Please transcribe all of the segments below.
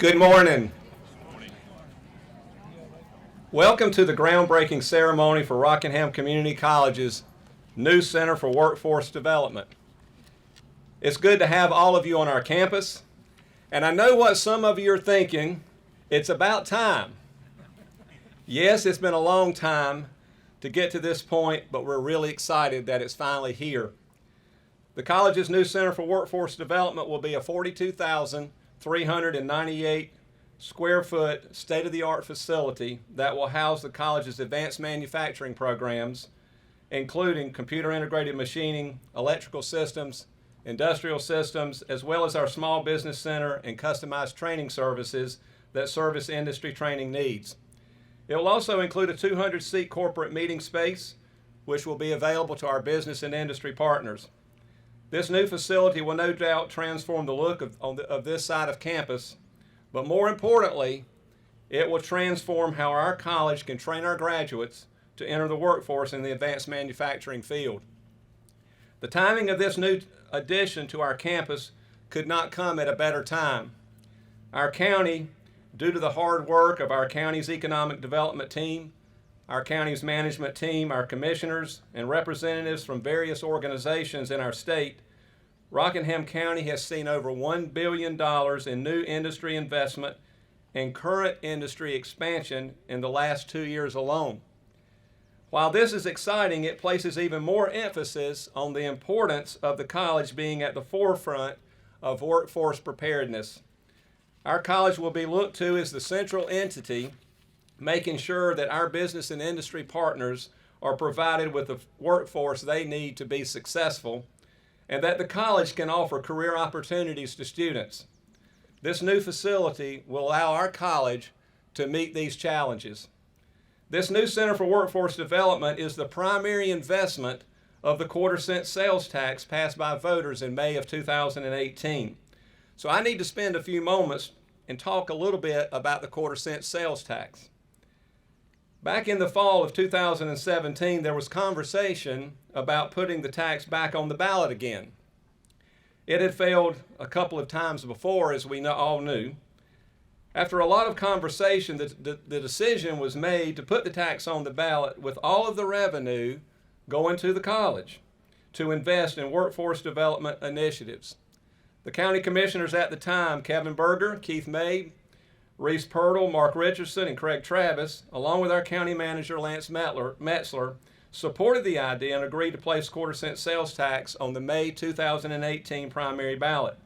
Good morning. Welcome to the groundbreaking ceremony for Rockingham Community College's new Center for Workforce Development. It's good to have all of you on our campus, and I know what some of you are thinking. It's about time. Yes, it's been a long time to get to this point, but we're really excited that it's finally here. The college's new Center for Workforce Development will be a 42,398 square foot state-of-the-art facility that will house the college's advanced manufacturing programs, including computer integrated machining, electrical systems, industrial systems, as well as our small business center and customized training services that service industry training needs. It will also include a 200-seat corporate meeting space, which will be available to our business and industry partners. This new facility will no doubt transform the look of this side of campus, but more importantly, it will transform how our college can train our graduates to enter the workforce in the advanced manufacturing field. The timing of this new addition to our campus could not come at a better time. Our county, due to the hard work of our county's economic development team, our county's management team, our commissioners, and representatives from various organizations in our state, Rockingham County has seen over $1 billion in new industry investment and current industry expansion in the last 2 years alone. While this is exciting, it places even more emphasis on the importance of the college being at the forefront of workforce preparedness. Our college will be looked to as the central entity, making sure that our business and industry partners are provided with the workforce they need to be successful, and that the college can offer career opportunities to students. This new facility will allow our college to meet these challenges. This new Center for Workforce Development is the primary investment of the quarter-cent sales tax passed by voters in May of 2018. So I need to spend a few moments and talk a little bit about the quarter-cent sales tax. Back in the fall of 2017, there was conversation about putting the tax back on the ballot again. It had failed a couple of times before, as we all knew. After a lot of conversation, the decision was made to put the tax on the ballot with all of the revenue going to the college to invest in workforce development initiatives. The county commissioners at the time, Kevin Berger, Keith May, Reese Pirtle, Mark Richardson, and Craig Travis, along with our county manager, Lance Metzler, supported the idea and agreed to place quarter-cent sales tax on the May 2018 primary ballot.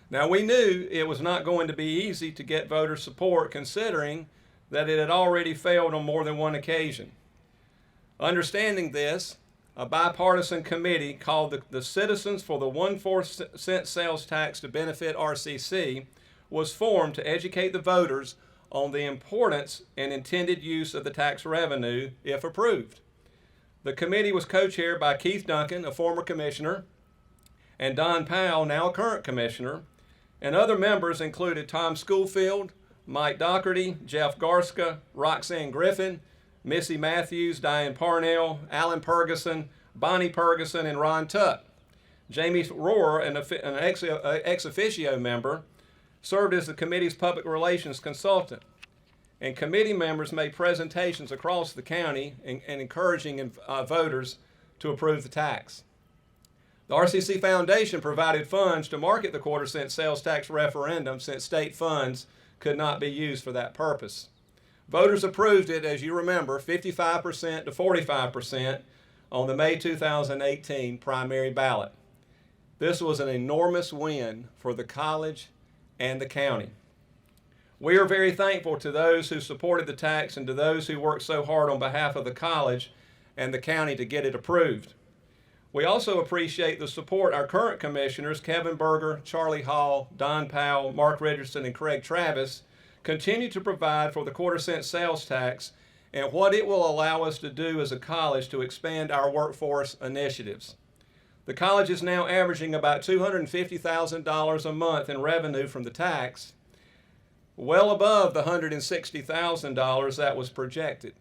Now, we knew it was not going to be easy to get voter support, considering that it had already failed on more than one occasion. Understanding this, a bipartisan committee called the Citizens for the 1/4 cent sales tax to benefit RCC was formed to educate the voters on the importance and intended use of the tax revenue if approved. The committee was co-chaired by Keith Duncan, a former commissioner, and Don Powell, now a current commissioner, and other members included Tom Schoolfield, Mike Doherty, Jeff Garska, Roxanne Griffin, Missy Matthews, Diane Parnell, Alan Ferguson, Bonnie Ferguson, and Ron Tuck. Jamie Rohr, an ex officio member, served as the committee's public relations consultant, and committee members made presentations across the county and encouraging voters to approve the tax. The RCC Foundation provided funds to market the quarter-cent sales tax referendum since state funds could not be used for that purpose. Voters approved it, as you remember, 55% to 45% on the May 2018 primary ballot. This was an enormous win for the college and the county. We are very thankful to those who supported the tax and to those who worked so hard on behalf of the college and the county to get it approved. We also appreciate the support our current commissioners, Kevin Berger, Charlie Hall, Don Powell, Mark Richardson, and Craig Travis, continue to provide for the quarter-cent sales tax and what it will allow us to do as a college to expand our workforce initiatives. The college is now averaging about $250,000 a month in revenue from the tax, well above the $160,000 that was projected.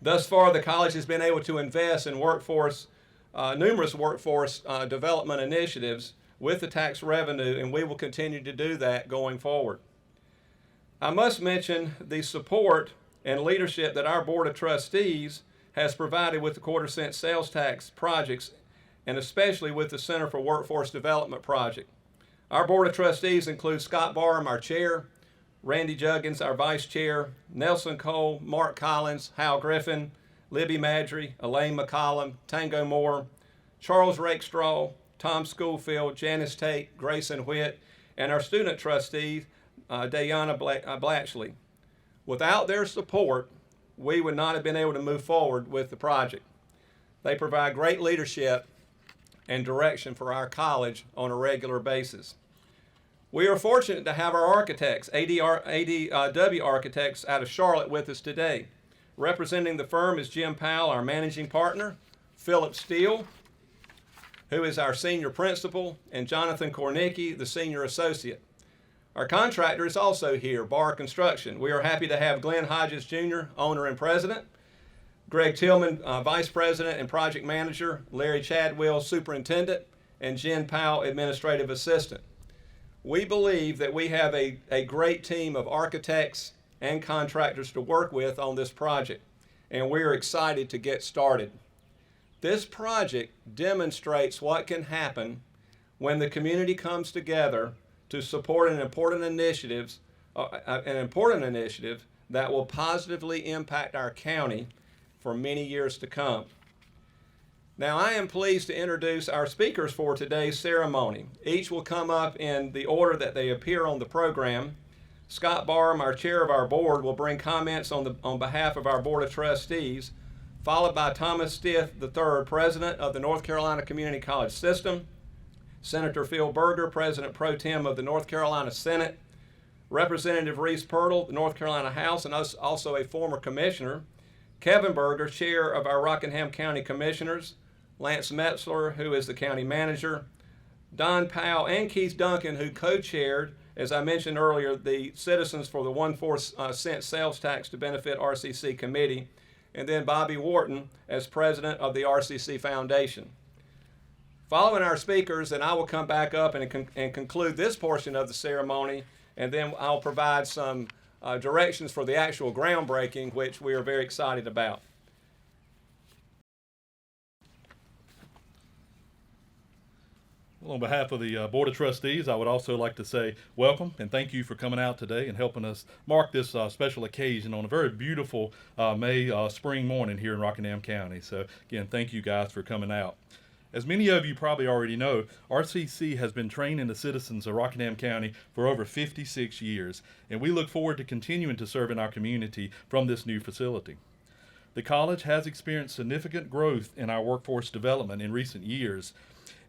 Thus far, the college has been able to invest in numerous workforce development initiatives with the tax revenue, and we will continue to do that going forward. I must mention the support and leadership that our Board of Trustees has provided with the quarter-cent sales tax projects, and especially with the Center for Workforce Development project. Our Board of Trustees includes Scott Barham, our chair, Randy Juggins, our vice chair, Nelson Cole, Mark Collins, Hal Griffin, Libby Madry, Elaine McCollum, Tango Moore, Charles Rakestraw, Tom Schoolfield, Janice Tate, Grayson Whitt, and our student trustee, Dayana Blatchley. Without their support, we would not have been able to move forward with the project. They provide great leadership and direction for our college on a regular basis. We are fortunate to have our architects, ADW Architects out of Charlotte, with us today. Representing the firm is Jim Powell, our managing partner, Philip Steele, who is our senior principal, and Jonathan Kornicki, the senior associate. Our contractor is also here, Barr Construction. We are happy to have Glenn Hodges Jr., owner and president, Greg Tillman, vice president and project manager, Larry Chadwell, superintendent, and Jen Powell, administrative assistant. We believe that we have a great team of architects and contractors to work with on this project, and we are excited to get started. This project demonstrates what can happen when the community comes together to support an important initiative that will positively impact our county for many years to come. Now, I am pleased to introduce our speakers for today's ceremony. Each will come up in the order that they appear on the program. Scott Barham, our chair of our board, will bring comments on behalf of our Board of Trustees, followed by Thomas Stith III, president of the North Carolina Community College System, Senator Phil Berger, president pro tem of the North Carolina Senate, Representative Reese Pirtle, the North Carolina House, and also a former commissioner, Kevin Berger, chair of our Rockingham County Commissioners, Lance Metzler, who is the county manager, Don Powell, and Keith Duncan, who co-chaired, as I mentioned earlier, the Citizens for the 1/4 cent sales tax to benefit RCC committee, and then Bobby Wharton as president of the RCC Foundation. Following our speakers, and I will come back up and conclude this portion of the ceremony, and then I'll provide some directions for the actual groundbreaking, which we are very excited about. Well, on behalf of the Board of Trustees, I would also like to say welcome and thank you for coming out today and helping us mark this special occasion on a very beautiful May spring morning here in Rockingham County. So again, thank you guys for coming out. As many of you probably already know, RCC has been training the citizens of Rockingham County for over 56 years, and we look forward to continuing to serve in our community from this new facility. The college has experienced significant growth in our workforce development in recent years,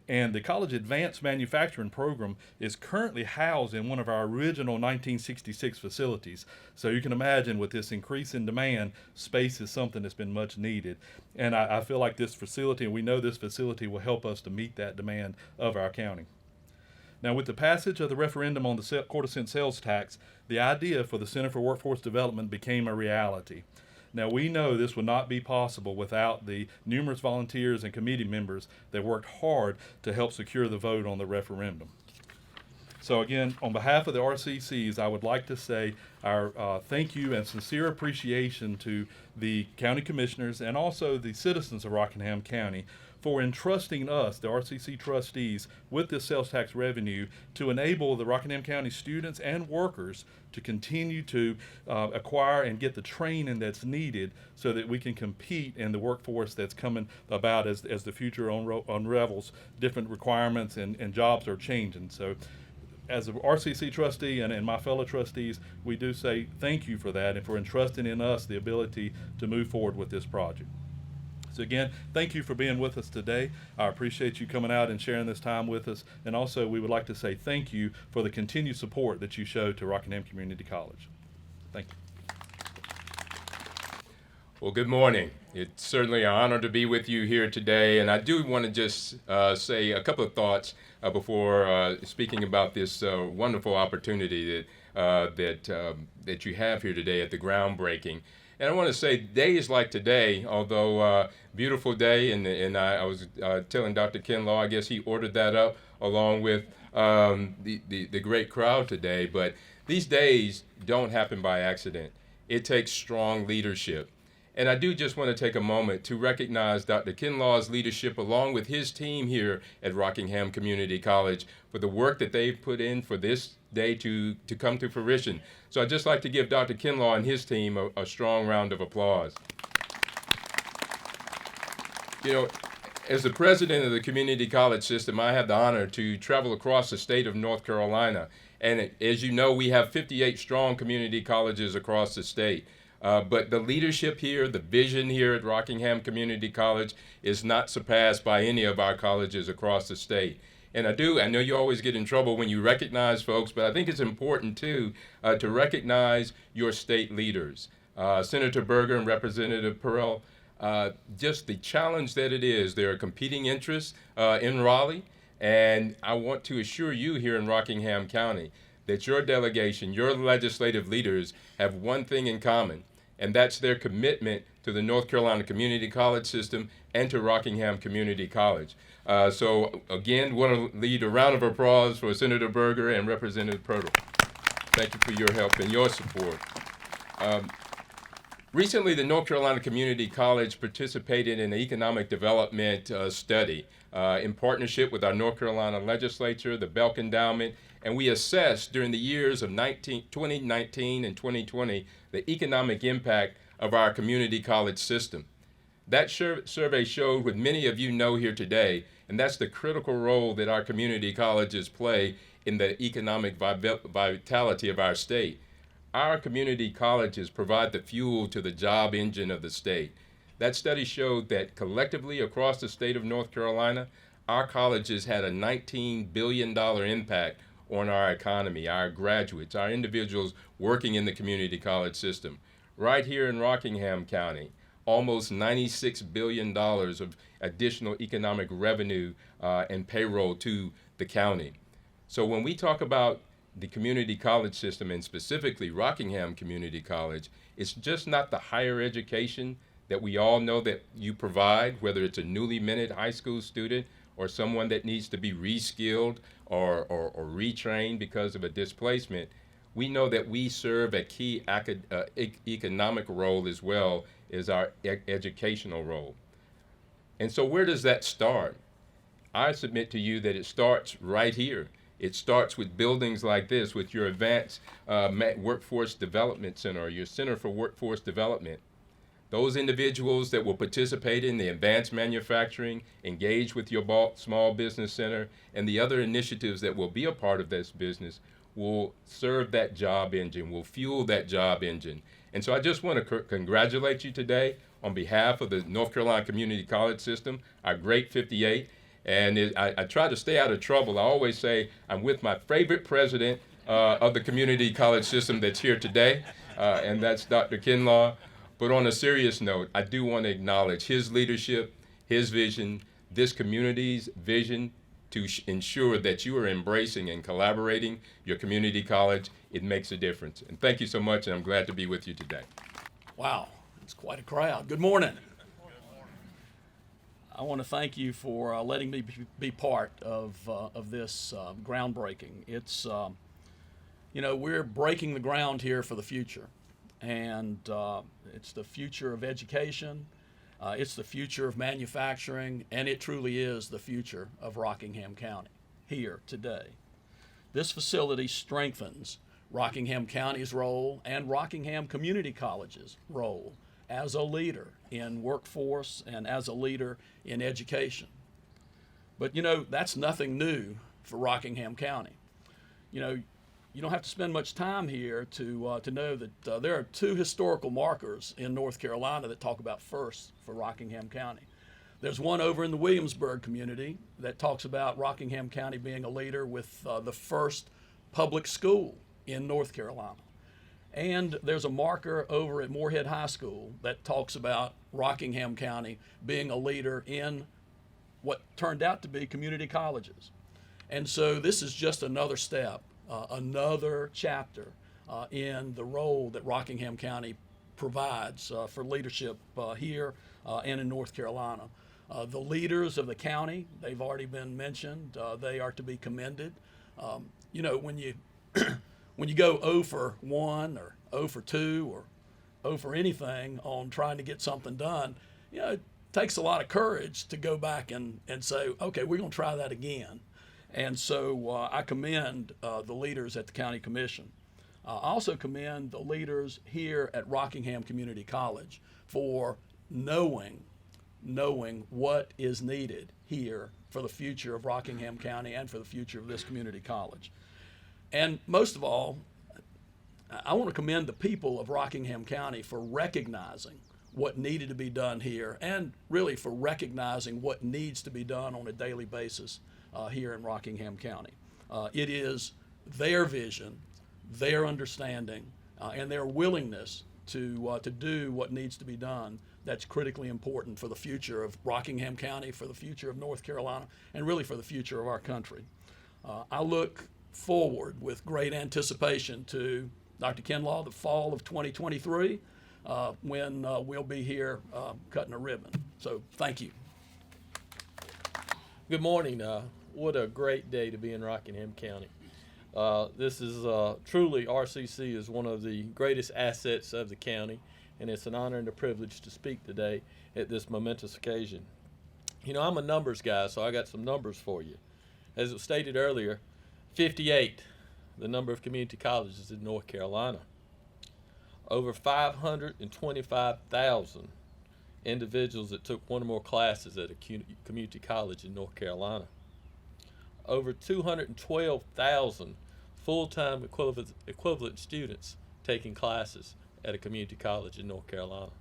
and the college advanced manufacturing program is currently housed in one of our original 1966 facilities. So you can imagine, with this increase in demand, space is something that's been much needed. And I feel like this facility, and we know this facility, will help us to meet that demand of our county. Now, with the passage of the referendum on the quarter-cent sales tax, the idea for the Center for Workforce Development became a reality. Now, we know this would not be possible without the numerous volunteers and committee members that worked hard to help secure the vote on the referendum. So again, on behalf of the RCCs, I would like to say our thank you and sincere appreciation to the county commissioners and also the citizens of Rockingham County for entrusting us, the RCC trustees, with this sales tax revenue to enable the Rockingham County students and workers to continue to acquire and get the training that's needed so that we can compete in the workforce that's coming about as the future unravels. Different requirements and jobs are changing. So as an RCC trustee and my fellow trustees, we do say thank you for that and for entrusting in us the ability to move forward with this project. So again, thank you for being with us today. I appreciate you coming out and sharing this time with us. And also, we would like to say thank you for the continued support that you show to Rockingham Community College. Thank you. Well, good morning. It's certainly an honor to be with you here today. And I do want to just say a couple of thoughts before speaking about this wonderful opportunity that you have here today at the groundbreaking. And I want to say days like today, although beautiful day, and I was telling Dr. Kinlaw, I guess he ordered that up along with the great crowd today. But these days don't happen by accident. It takes strong leadership. And I do just want to take a moment to recognize Dr. Kinlaw's leadership along with his team here at Rockingham Community College for the work that they've put in for this day to come to fruition. So I'd just like to give Dr. Kinlaw and his team a strong round of applause. You know, as the president of the community college system, I have the honor to travel across the state of North Carolina. And as you know, we have 58 strong community colleges across the state. But the leadership here, the vision here at Rockingham Community College is not surpassed by any of our colleges across the state. And I know you always get in trouble when you recognize folks, but I think it's important too to recognize your state leaders. Senator Berger and Representative Pearl, just the challenge that it is. There are competing interests in Raleigh, and I want to assure you here in Rockingham County that your delegation, your legislative leaders have one thing in common, and that's their commitment to the North Carolina Community College system and to Rockingham Community College. So again, want to lead a round of applause for Senator Berger and Representative Purtle. Thank you for your help and your support. Recently, the North Carolina Community College participated in an economic development study in partnership with our North Carolina legislature, the Belk Endowment, and we assessed during the years of 2019 and 2020 the economic impact of our community college system. That survey showed what many of you know here today, and that's the critical role that our community colleges play in the economic vitality of our state. Our community colleges provide the fuel to the job engine of the state. That study showed that collectively across the state of North Carolina, our colleges had a $19 billion impact on our economy, our graduates, our individuals working in the community college system. Right here in Rockingham County, almost $96 billion of additional economic revenue and payroll to the county. So when we talk about the community college system, and specifically Rockingham Community College, it's just not the higher education that we all know that you provide, whether it's a newly minted high school student or someone that needs to be reskilled or retrained because of a displacement. We know that we serve a key economic role as well as our educational role. And so where does that start? I submit to you that it starts right here. It starts with buildings like this, with your Advanced Workforce Development Center, or your Center for Workforce Development. Those individuals that will participate in the advanced manufacturing, engage with your small business center, and the other initiatives that will be a part of this business will serve that job engine, will fuel that job engine. And so I just want to congratulate you today on behalf of the North Carolina Community College System, our great 58. And I try to stay out of trouble. I always say I'm with my favorite president of the community college system that's here today, and that's Dr. Kinlaw. But on a serious note, I do want to acknowledge his leadership, his vision, this community's vision to ensure that you are embracing and collaborating your community college. It makes a difference. And thank you so much, and I'm glad to be with you today. Wow, it's quite a crowd. Good morning. I want to thank you for letting me be part of this groundbreaking. It's, we're breaking the ground here for the future. And it's the future of education, it's the future of manufacturing, and it truly is the future of Rockingham County here today. This facility strengthens Rockingham County's role and Rockingham Community College's role as a leader in workforce and as a leader in education. But that's nothing new for Rockingham County. You don't have to spend much time here to know that there are two historical markers in North Carolina that talk about firsts for Rockingham County. There's one over in the Williamsburg community that talks about Rockingham County being a leader with the first public school in North Carolina. And there's a marker over at Moorhead High School that talks about Rockingham County being a leader in what turned out to be community colleges. And so this is just another step, another chapter in the role that Rockingham County provides for leadership here and in North Carolina. The leaders of the county, they've already been mentioned. They are to be commended. You know, when you when you go 0 for 1 or 0 for 2 or 0 for anything on trying to get something done, you know, it takes a lot of courage to go back and say, okay, we're going to try that again. And so I commend the leaders at the County Commission. I also commend the leaders here at Rockingham Community College for knowing what is needed here for the future of Rockingham County and for the future of this community college. And most of all, I want to commend the people of Rockingham County for recognizing what needed to be done here and really for recognizing what needs to be done on a daily basis here in Rockingham County. It is their vision, their understanding, and their willingness to do what needs to be done that's critically important for the future of Rockingham County, for the future of North Carolina, and really for the future of our country. I look forward with great anticipation to Dr. Kinlaw, the fall of 2023, when we'll be here cutting a ribbon. So thank you. Good morning. What a great day to be in Rockingham County. This is truly, RCC is one of the greatest assets of the county, and it's an honor and a privilege to speak today at this momentous occasion. You know, I'm a numbers guy, so I got some numbers for you. As was stated earlier, 58, the number of community colleges in North Carolina. Over 525,000 individuals that took one or more classes at a community college in North Carolina. Over 212,000 full-time equivalent students taking classes at a community college in North Carolina.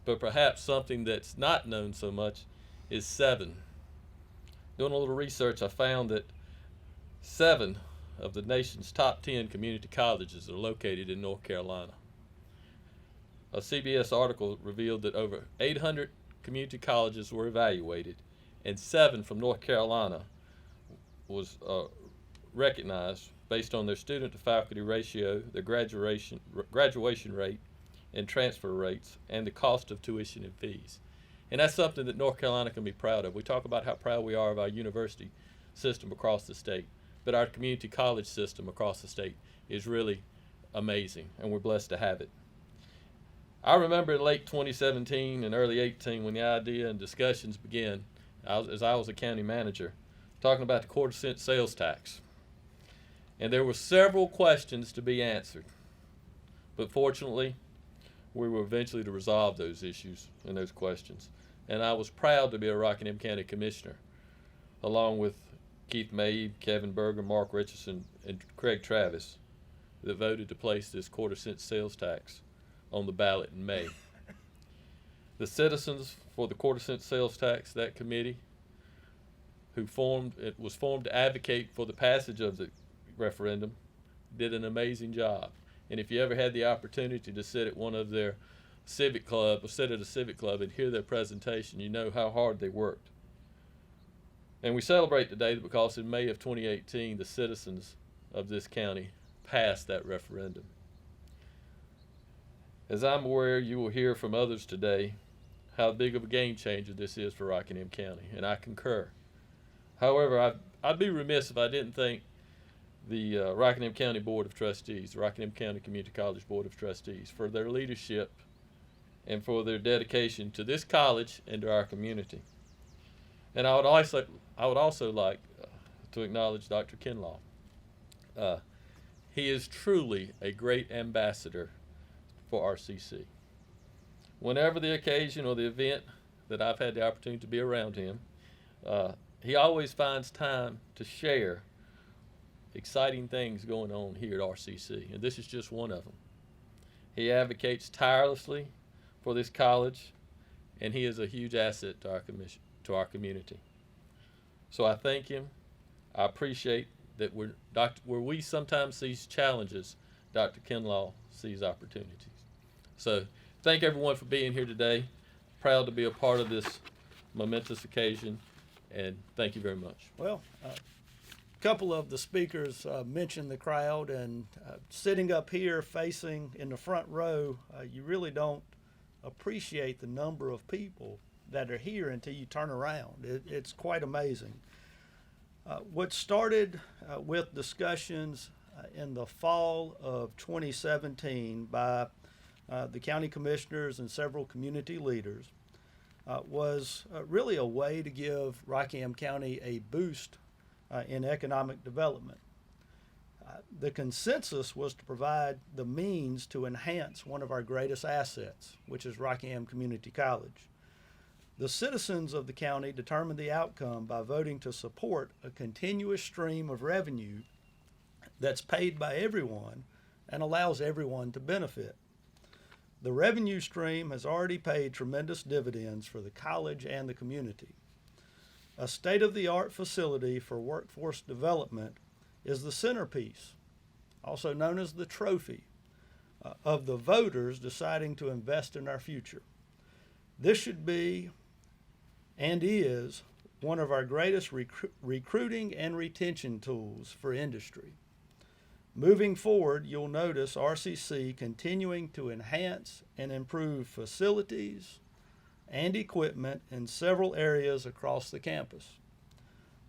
But perhaps something that's not known so much is 7. Doing a little research, I found that 7 of the nation's top 10 community colleges are located in North Carolina. A CBS article revealed that over 800 community colleges were evaluated, and 7 from North Carolina was recognized based on their student to faculty ratio, their graduation rate, and transfer rates, and the cost of tuition and fees. And that's something that North Carolina can be proud of. We talk about how proud we are of our university system across the state, but our community college system across the state is really amazing, and we're blessed to have it. I remember in late 2017 and early 18 when the idea and discussions began, as I was a county manager, talking about the quarter-cent sales tax. And there were several questions to be answered. But fortunately, we were eventually to resolve those issues and those questions. And I was proud to be a Rockingham County Commissioner, along with Keith May, Kevin Berger, Mark Richardson, and Craig Travis, that voted to place this quarter-cent sales tax on the ballot in May. The citizens for the quarter-cent sales tax, that committee, was formed to advocate for the passage of the referendum, did an amazing job. And if you ever had the opportunity to sit at one of their civic club, or sit at a civic club and hear their presentation, you know how hard they worked. And we celebrate today because in May of 2018, the citizens of this county passed that referendum. As I'm aware, you will hear from others today how big of a game changer this is for Rockingham County, and I concur. However, I'd be remiss if I didn't thank the Rockingham County Board of Trustees, the Rockingham County Community College Board of Trustees, for their leadership and for their dedication to this college and to our community. And I would also like to acknowledge Dr. Kinlaw. He is truly a great ambassador for RCC. Whenever the occasion or the event that I've had the opportunity to be around him, he always finds time to share exciting things going on here at RCC, and this is just one of them. He advocates tirelessly for this college, and he is a huge asset to our community. So I thank him. I appreciate that where we sometimes see challenges, Dr. Kinlaw sees opportunities. So thank everyone for being here today. Proud to be a part of this momentous occasion, and thank you very much. Well, couple of the speakers mentioned the crowd, and sitting up here facing in the front row, you really don't appreciate the number of people that are here until you turn around. It's quite amazing. What started with discussions in the fall of 2017 by the county commissioners and several community leaders was really a way to give Rockingham County a boost in economic development. The consensus was to provide the means to enhance one of our greatest assets, which is Rockingham Community College. The citizens of the county determined the outcome by voting to support a continuous stream of revenue that's paid by everyone and allows everyone to benefit. The revenue stream has already paid tremendous dividends for the college and the community. A state-of-the-art facility for workforce development is the centerpiece, also known as the trophy, of the voters deciding to invest in our future. This should be and is one of our greatest recruiting and retention tools for industry. Moving forward, you'll notice RCC continuing to enhance and improve facilities and equipment in several areas across the campus,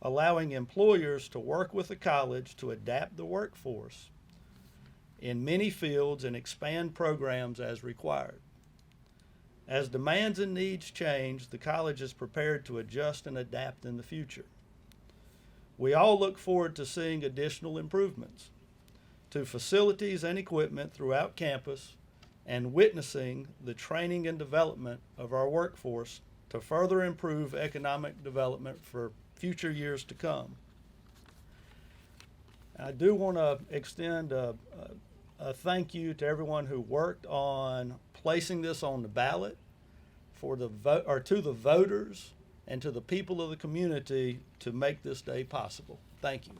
allowing employers to work with the college to adapt the workforce in many fields and expand programs as required. As demands and needs change, the college is prepared to adjust and adapt in the future. We all look forward to seeing additional improvements to facilities and equipment throughout campus and witnessing the training and development of our workforce to further improve economic development for future years to come. I do want to extend a thank you to everyone who worked on placing this on the ballot for the to the voters and to the people of the community to make this day possible. Thank you.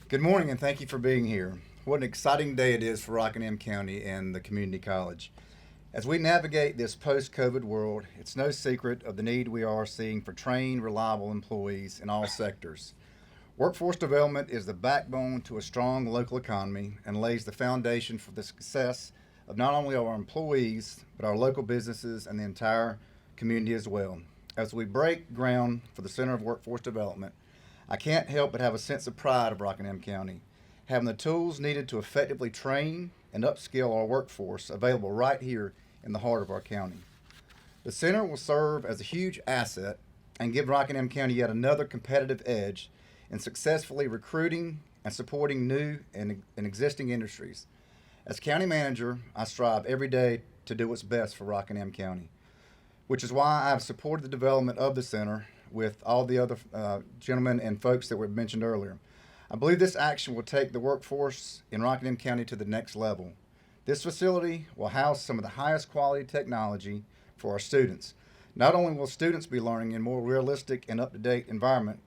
Good morning, and thank you for being here. What an exciting day it is for Rockingham County and the community college. As we navigate this post-COVID world, it's no secret of the need we are seeing for trained, reliable employees in all sectors. Workforce development is the backbone to a strong local economy and lays the foundation for the success of not only our employees, but our local businesses and the entire community as well. As we break ground for the Center of Workforce Development, I can't help but have a sense of pride of Rockingham County, having the tools needed to effectively train and upskill our workforce available right here in the heart of our county. The center will serve as a huge asset and give Rockingham County yet another competitive edge in successfully recruiting and supporting new and existing industries. As county manager, I strive every day to do what's best for Rockingham County, which is why I have supported the development of the center with all the other gentlemen and folks that were mentioned earlier. I believe this action will take the workforce in Rockingham County to the next level. This facility will house some of the highest quality technology for our students. Not only will students be learning in a more realistic and up-to-date environment,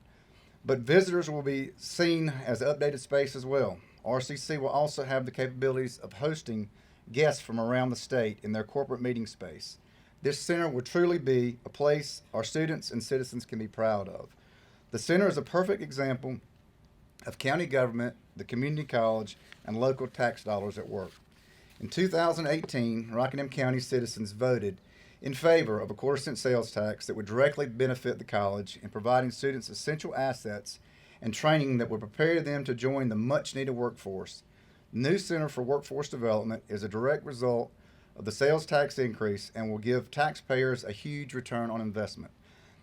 but visitors will be seen as an updated space as well. RCC will also have the capabilities of hosting guests from around the state in their corporate meeting space. This center will truly be a place our students and citizens can be proud of. The center is a perfect example of county government, the community college, and local tax dollars at work. In 2018, Rockingham County citizens voted in favor of a quarter-cent sales tax that would directly benefit the college in providing students essential assets and training that would prepare them to join the much-needed workforce. The new Center for Workforce Development is a direct result of the sales tax increase and will give taxpayers a huge return on investment.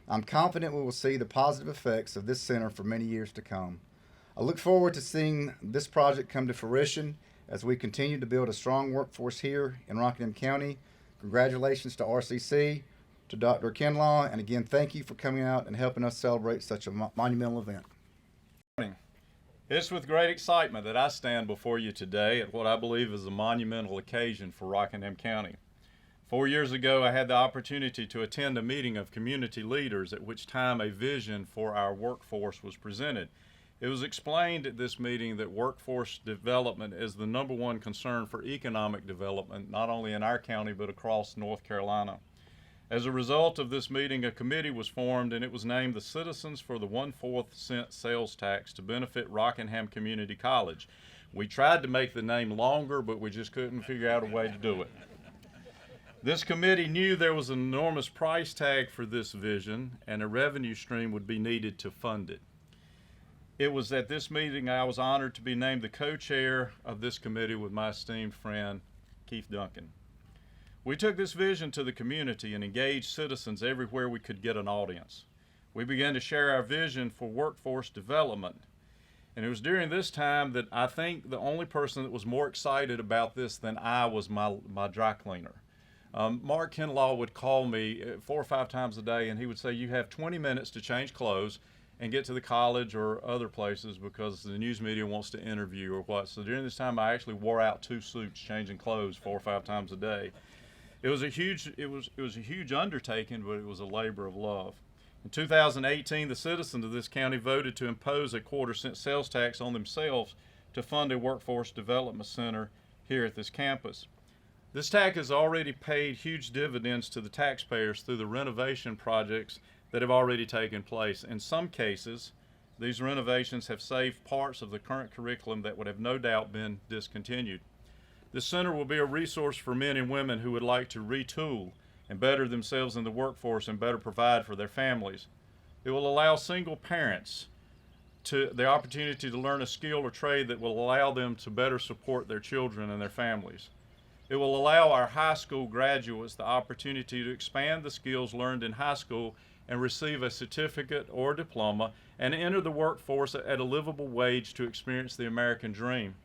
I'm confident we will see the positive effects of this center for many years to come. I look forward to seeing this project come to fruition as we continue to build a strong workforce here in Rockingham County. Congratulations to RCC, to Dr. Kinlaw, and again, thank you for coming out and helping us celebrate such a monumental event. It's with great excitement that I stand before you today at what I believe is a monumental occasion for Rockingham County. 4 years ago, I had the opportunity to attend a meeting of community leaders at which time a vision for our workforce was presented. It was explained at this meeting that workforce development is the #1 concern for economic development, not only in our county, but across North Carolina. As a result of this meeting, a committee was formed and it was named the Citizens for the 1/4 cent sales tax to benefit Rockingham Community College. We tried to make the name longer, but we just couldn't figure out a way to do it. This committee knew there was an enormous price tag for this vision and a revenue stream would be needed to fund it. It was at this meeting I was honored to be named the co-chair of this committee with my esteemed friend, Keith Duncan. We took this vision to the community and engaged citizens everywhere we could get an audience. We began to share our vision for workforce development. And it was during this time that I think the only person that was more excited about this than I was my dry cleaner. Mark Kinlaw would call me 4 or 5 times a day and he would say, you have 20 minutes to change clothes and get to the college or other places because the news media wants to interview or what. So during this time I actually wore out 2 suits changing clothes 4 or 5 times a day. It was a huge undertaking, but it was a labor of love. In 2018, the citizens of this county voted to impose a 1/4 cent sales tax on themselves to fund a workforce development center here at this campus. This tax has already paid huge dividends to the taxpayers through the renovation projects that have already taken place. In some cases, these renovations have saved parts of the current curriculum that would have no doubt been discontinued. This center will be a resource for men and women who would like to retool and better themselves in the workforce and better provide for their families. It will allow single parents the opportunity to learn a skill or trade that will allow them to better support their children and their families. It will allow our high school graduates the opportunity to expand the skills learned in high school and receive a certificate or diploma and enter the workforce at a livable wage to experience the American dream.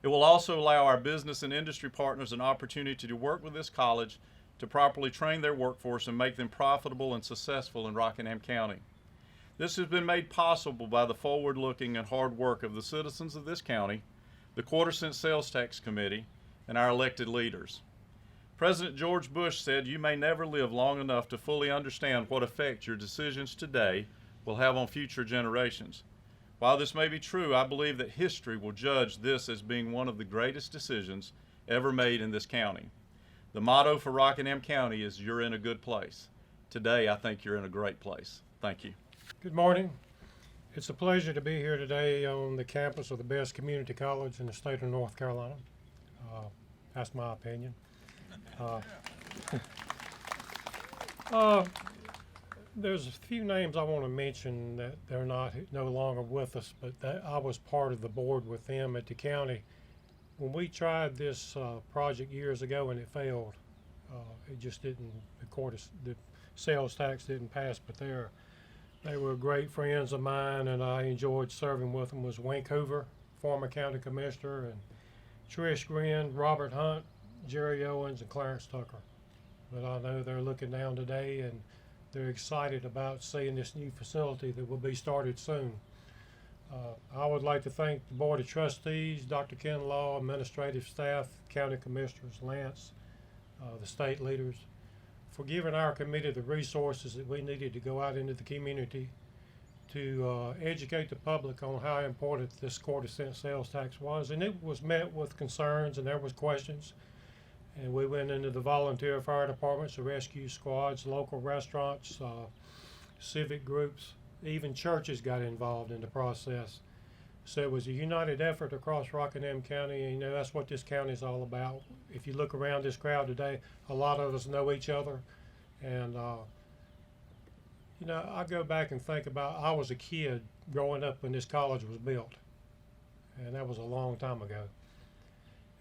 It will also allow our business and industry partners an opportunity to work with this college to properly train their workforce and make them profitable and successful in Rockingham County. This has been made possible by the forward-looking and hard work of the citizens of this county, the 1/4 cent sales tax committee, and our elected leaders. President George Bush said, "You may never live long enough to fully understand what effect your decisions today will have on future generations." While this may be true, I believe that history will judge this as being one of the greatest decisions ever made in this county. The motto for Rockingham County is, "You're in a good place." Today, I think you're in a great place. Thank you. Good morning. It's a pleasure to be here today on the campus of the best community college in the state of North Carolina. That's my opinion. There's a few names I want to mention that they're no longer with us, but I was part of the board with them at the county. When we tried this project years ago and it failed, it just didn't, the sales tax didn't pass, but they were great friends of mine and I enjoyed serving with them. Was Wink Hoover, former county commissioner, and Trish Grin, Robert Hunt, Jerry Owens, and Clarence Tucker. But I know they're looking down today and they're excited about seeing this new facility that will be started soon. I would like to thank the Board of Trustees, Dr. Ken Law, administrative staff, county commissioners, Lance, the state leaders, for giving our committee the resources that we needed to go out into the community to educate the public on how important this 1/4 cent sales tax was. And it was met with concerns and there was questions. And we went into the volunteer fire departments, the rescue squads, local restaurants, civic groups, even churches got involved in the process. So it was a united effort across Rockingham County, and that's what this county is all about. If you look around this crowd today, a lot of us know each other. And I go back and think about, I was a kid growing up when this college was built. And that was a long time ago.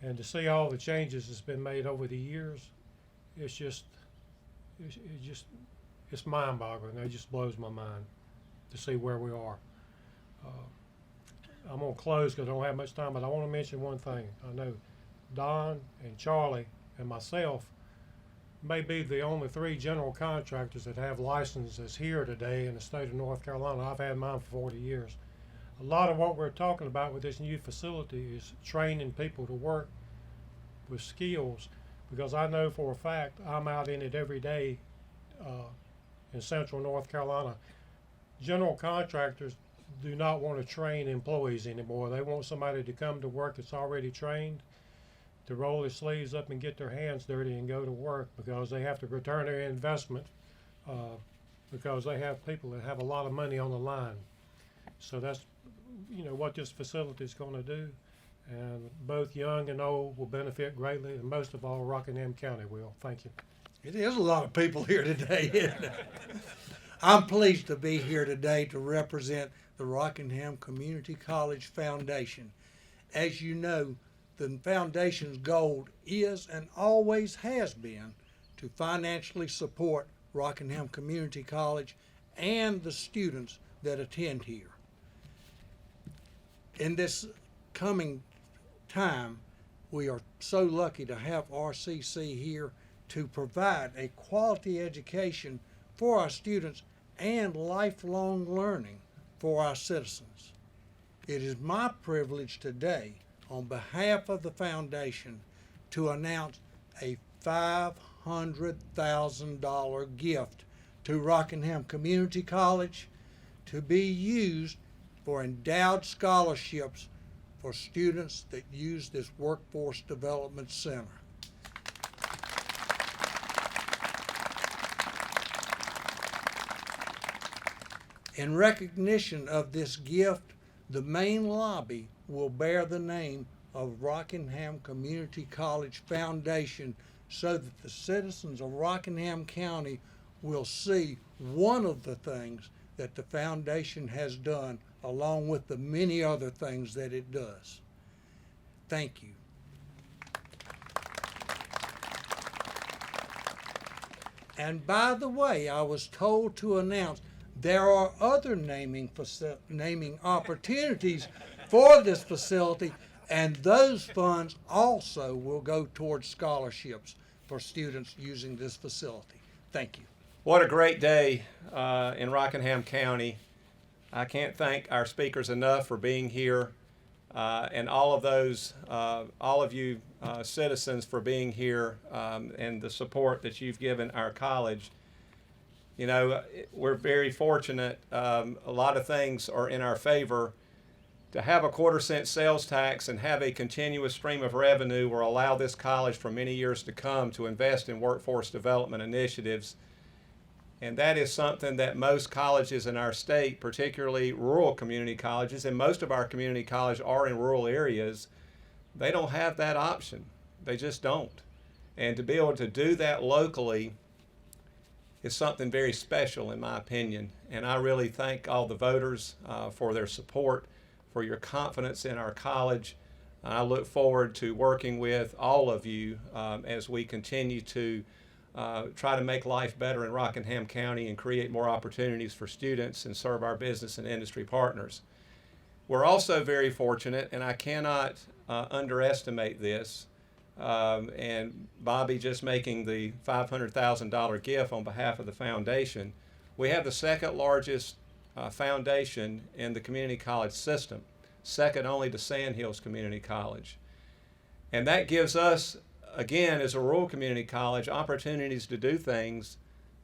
And to see all the changes that's been made over the years, it's mind-boggling. It just blows my mind to see where we are. I'm gonna close because I don't have much time, but I want to mention one thing. I know Don and Charlie and myself may be the only 3 general contractors that have licenses here today in the state of North Carolina. I've had mine for 40 years. A lot of what we're talking about with this new facility is training people to work with skills, because I know for a fact I'm out in it every day in central North Carolina. General contractors do not want to train employees anymore. They want somebody to come to work that's already trained. to roll their sleeves up and get their hands dirty and go to work, because they have to return their investment, because they have people that have a lot of money on the line. So that's, what this facility is going to do. And both young and old will benefit greatly, and most of all, Rockingham County will. Thank you. It is a lot of people here today, isn't it? I'm pleased to be here today to represent the Rockingham Community College Foundation. As you know, the foundation's goal is and always has been to financially support Rockingham Community College and the students that attend here. In this coming time, we are so lucky to have RCC here to provide a quality education for our students and lifelong learning for our citizens. It is my privilege today, on behalf of the foundation, to announce a $500,000 gift to Rockingham Community College to be used for endowed scholarships for students that use this Workforce Development Center. In recognition of this gift, the main lobby will bear the name of Rockingham Community College Foundation, so that the citizens of Rockingham County will see one of the things that the foundation has done, along with the many other things that it does. Thank you. And by the way, I was told to announce there are other naming opportunities for this facility, and those funds also will go towards scholarships for students using this facility. Thank you. What a great day in Rockingham County. I can't thank our speakers enough for being here, and all of you citizens for being here, and the support that you've given our college. We're very fortunate. A lot of things are in our favor. To have a 1/4-cent sales tax and have a continuous stream of revenue will allow this college for many years to come to invest in workforce development initiatives. And that is something that most colleges in our state, particularly rural community colleges, and most of our community colleges are in rural areas, they don't have that option. They just don't. And to be able to do that locally is something very special, in my opinion. And I really thank all the voters for their support, for your confidence in our college. I look forward to working with all of you as we continue to try to make life better in Rockingham County and create more opportunities for students and serve our business and industry partners. We're also very fortunate, and I cannot underestimate this, and Bobby just making the $500,000 gift on behalf of the foundation. We have the second largest foundation in the community college system, second only to Sandhills Community College. And that gives us, again, as a rural community college, opportunities to do things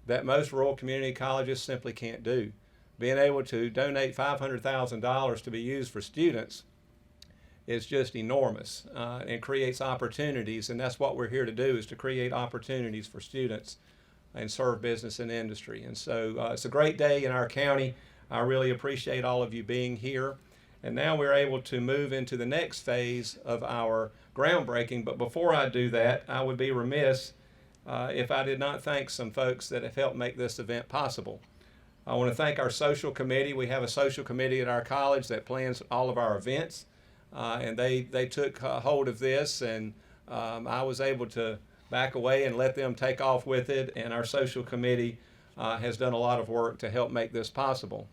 that most rural community colleges simply can't do. Being able to donate $500,000 to be used for students is just enormous and creates opportunities, and that's what we're here to do, is to create opportunities for students and serve business and industry. And so it's a great day in our county. I really appreciate all of you being here. And now we're able to move into the next phase of our groundbreaking. But before I do that, I would be remiss if I did not thank some folks that have helped make this event possible. I want to thank our social committee. We have a social committee at our college that plans all of our events, and they took hold of this, and I was able to back away and let them take off with it, and our social committee has done a lot of work to help make this possible.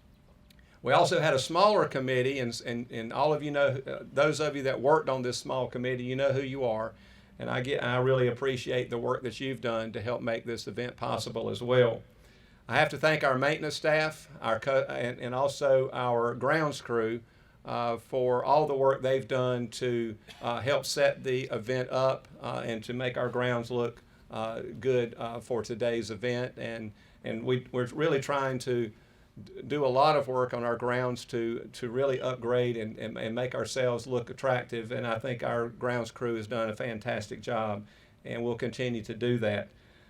We also had a smaller committee, and all of you know, those of you that worked on this small committee, you know who you are, and I really appreciate the work that you've done to help make this event possible as well. I have to thank our maintenance staff, and also our grounds crew for all the work they've done to help set the event up and to make our grounds look good for today's event. And we're really trying to do a lot of work on our grounds to really upgrade and make ourselves look attractive. And I think our grounds crew has done a fantastic job, and will continue to do that.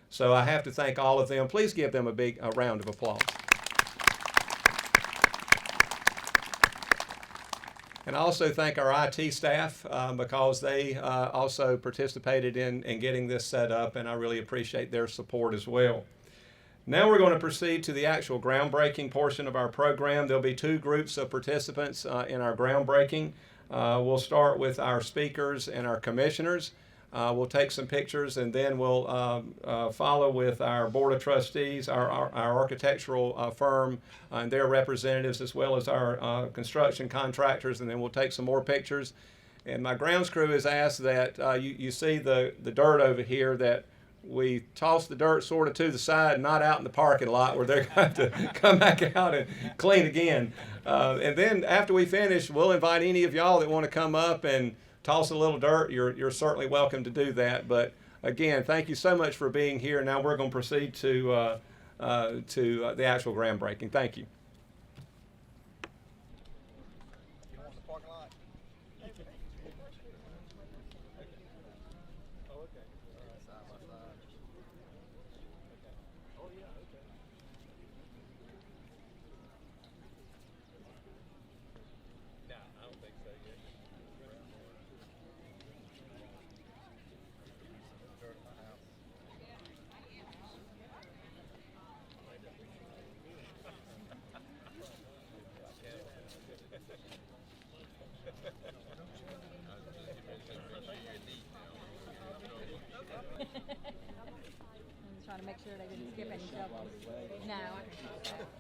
So I have to thank all of them. Please give them a round of applause. And I also thank our IT staff because they also participated in getting this set up, and I really appreciate their support as well. Now we're going to proceed to the actual groundbreaking portion of our program. There'll be two groups of participants in our groundbreaking. We'll start with our speakers and our commissioners. We'll take some pictures, and then we'll follow with our Board of Trustees, our architectural firm, and their representatives, as well as our construction contractors, and then we'll take some more pictures. And my grounds crew has asked that you see the dirt over here, that we toss the dirt sort of to the side, not out in the parking lot where they're going to come back out and clean again. And then after we finish, we'll invite any of y'all that want to come up and toss a little dirt. You're certainly welcome to do that. But again, thank you so much for being here. Now we're going to proceed to the actual groundbreaking. Thank you. I'm trying to make sure they didn't skip any shovels. No, I can.